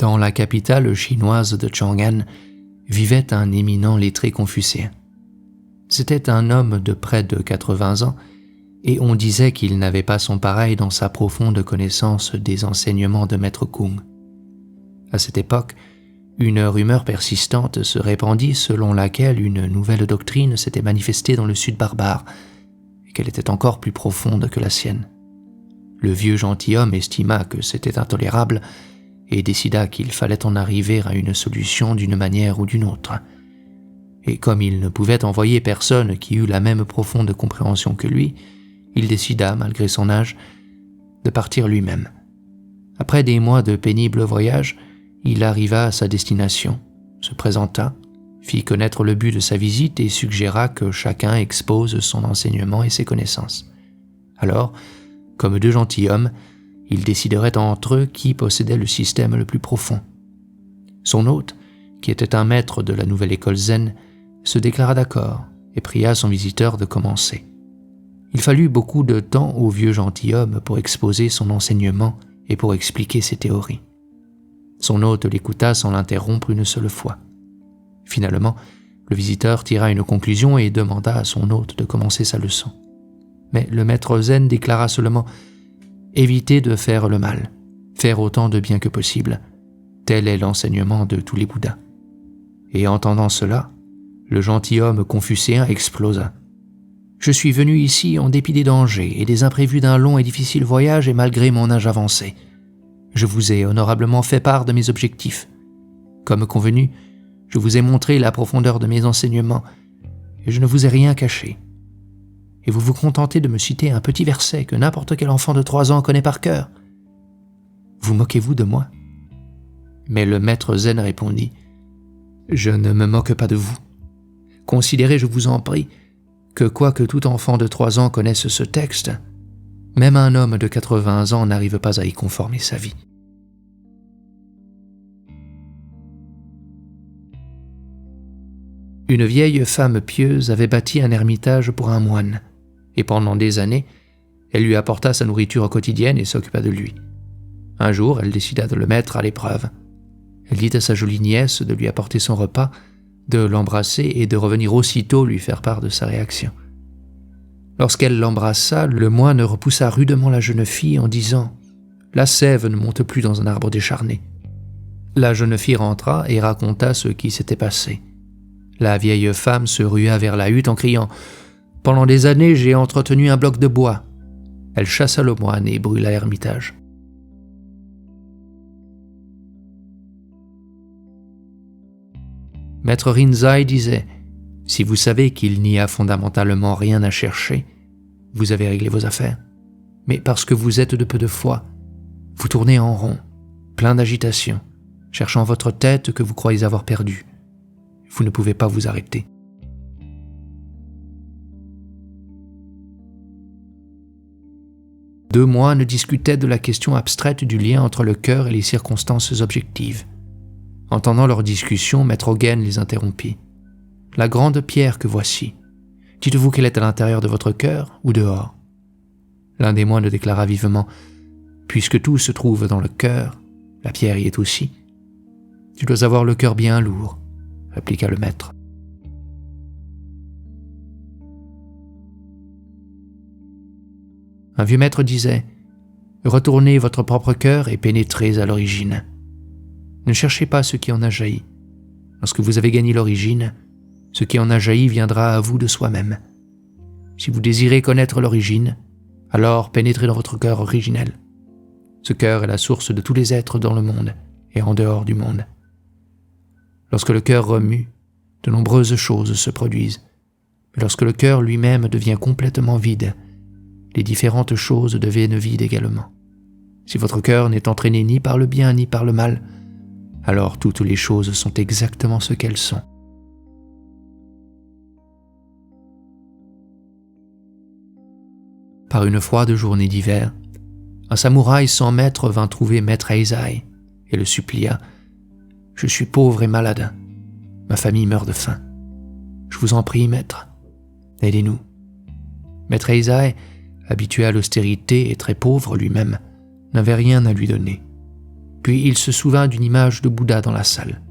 Dans la capitale chinoise de Chang'an vivait un éminent lettré confucéen. C'était un homme de près de 80 ans et on disait qu'il n'avait pas son pareil dans sa profonde connaissance des enseignements de Maître Kung. À cette époque, une rumeur persistante se répandit selon laquelle une nouvelle doctrine s'était manifestée dans le sud barbare et qu'elle était encore plus profonde que la sienne. Le vieux gentilhomme estima que c'était intolérable et décida qu'il fallait en arriver à une solution d'une manière ou d'une autre. Et comme il ne pouvait envoyer personne qui eût la même profonde compréhension que lui, il décida, malgré son âge, de partir lui-même. Après des mois de pénibles voyages, il arriva à sa destination, se présenta, fit connaître le but de sa visite et suggéra que chacun expose son enseignement et ses connaissances. Alors, comme deux gentilshommes, ils décideraient entre eux qui possédait le système le plus profond. Son hôte, qui était un maître de la nouvelle école zen, se déclara d'accord et pria son visiteur de commencer. Il fallut beaucoup de temps au vieux gentilhomme pour exposer son enseignement et pour expliquer ses théories. Son hôte l'écouta sans l'interrompre une seule fois. Finalement, le visiteur tira une conclusion et demanda à son hôte de commencer sa leçon. Mais le maître zen déclara seulement « Évitez de faire le mal, faire autant de bien que possible. Tel est l'enseignement de tous les Bouddhas. » Et entendant cela, le gentilhomme confucéen explosa. « Je suis venu ici en dépit des dangers et des imprévus d'un long et difficile voyage et malgré mon âge avancé. Je vous ai honorablement fait part de mes objectifs. Comme convenu, je vous ai montré la profondeur de mes enseignements et je ne vous ai rien caché. Et vous vous contentez de me citer un petit verset que n'importe quel enfant de 3 ans connaît par cœur. Vous moquez-vous de moi ?» Mais le maître zen répondit « Je ne me moque pas de vous. Considérez, je vous en prie, que quoique tout enfant de 3 ans connaisse ce texte, même un homme de 80 ans n'arrive pas à y conformer sa vie. » Une vieille femme pieuse avait bâti un ermitage pour un moine, et pendant des années, elle lui apporta sa nourriture quotidienne et s'occupa de lui. Un jour, elle décida de le mettre à l'épreuve. Elle dit à sa jolie nièce de lui apporter son repas, de l'embrasser et de revenir aussitôt lui faire part de sa réaction. Lorsqu'elle l'embrassa, le moine repoussa rudement la jeune fille en disant « La sève ne monte plus dans un arbre décharné. » La jeune fille rentra et raconta ce qui s'était passé. La vieille femme se rua vers la hutte en criant « Pendant des années, j'ai entretenu un bloc de bois. » Elle chassa le moine et brûla l'ermitage. Maître Rinzai disait « Si vous savez qu'il n'y a fondamentalement rien à chercher, vous avez réglé vos affaires. Mais parce que vous êtes de peu de foi, vous tournez en rond, plein d'agitation, cherchant votre tête que vous croyez avoir perdue. Vous ne pouvez pas vous arrêter. » Deux moines discutaient de la question abstraite du lien entre le cœur et les circonstances objectives. Entendant leur discussion, Maître Hogen les interrompit. « La grande pierre que voici, dites-vous qu'elle est à l'intérieur de votre cœur ou dehors ?» L'un des moines déclara vivement « Puisque tout se trouve dans le cœur, la pierre y est aussi. »« Tu dois avoir le cœur bien lourd, » répliqua le maître. Un vieux maître disait « Retournez votre propre cœur et pénétrez à l'origine. Ne cherchez pas ce qui en a jailli. Lorsque vous avez gagné l'origine, ce qui en a jailli viendra à vous de soi-même. Si vous désirez connaître l'origine, alors pénétrez dans votre cœur originel. Ce cœur est la source de tous les êtres dans le monde et en dehors du monde. Lorsque le cœur remue, de nombreuses choses se produisent. Mais lorsque le cœur lui-même devient complètement vide, les différentes choses deviennent vides également. Si votre cœur n'est entraîné ni par le bien ni par le mal, alors toutes les choses sont exactement ce qu'elles sont. Par une froide journée d'hiver, un samouraï sans maître vint trouver Maître Eisai et le supplia « Je suis pauvre et malade. Ma famille meurt de faim. Je vous en prie, maître, aidez-nous. » Maître Eisai, habitué à l'austérité et très pauvre lui-même, n'avait rien à lui donner. Puis il se souvint d'une image de Bouddha dans la salle.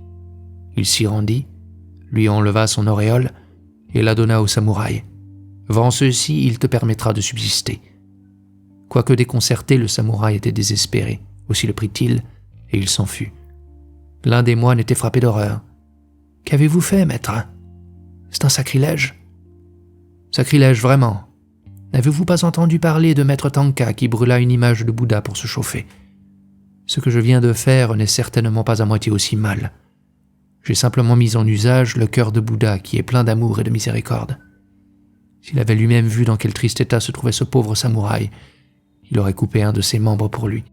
Il s'y rendit, lui enleva son auréole et la donna au samouraï. Vends ceci, il te permettra de subsister. Quoique déconcerté, le samouraï était désespéré. Aussi le prit-il, et il s'en fut. L'un des moines était frappé d'horreur. « Qu'avez-vous fait, maître ? C'est un sacrilège. »« Sacrilège, vraiment. N'avez-vous pas entendu parler de maître Tanka qui brûla une image de Bouddha pour se chauffer ? Ce que je viens de faire n'est certainement pas à moitié aussi mal. J'ai simplement mis en usage le cœur de Bouddha qui est plein d'amour et de miséricorde. S'il avait lui-même vu dans quel triste état se trouvait ce pauvre samouraï, il aurait coupé un de ses membres pour lui.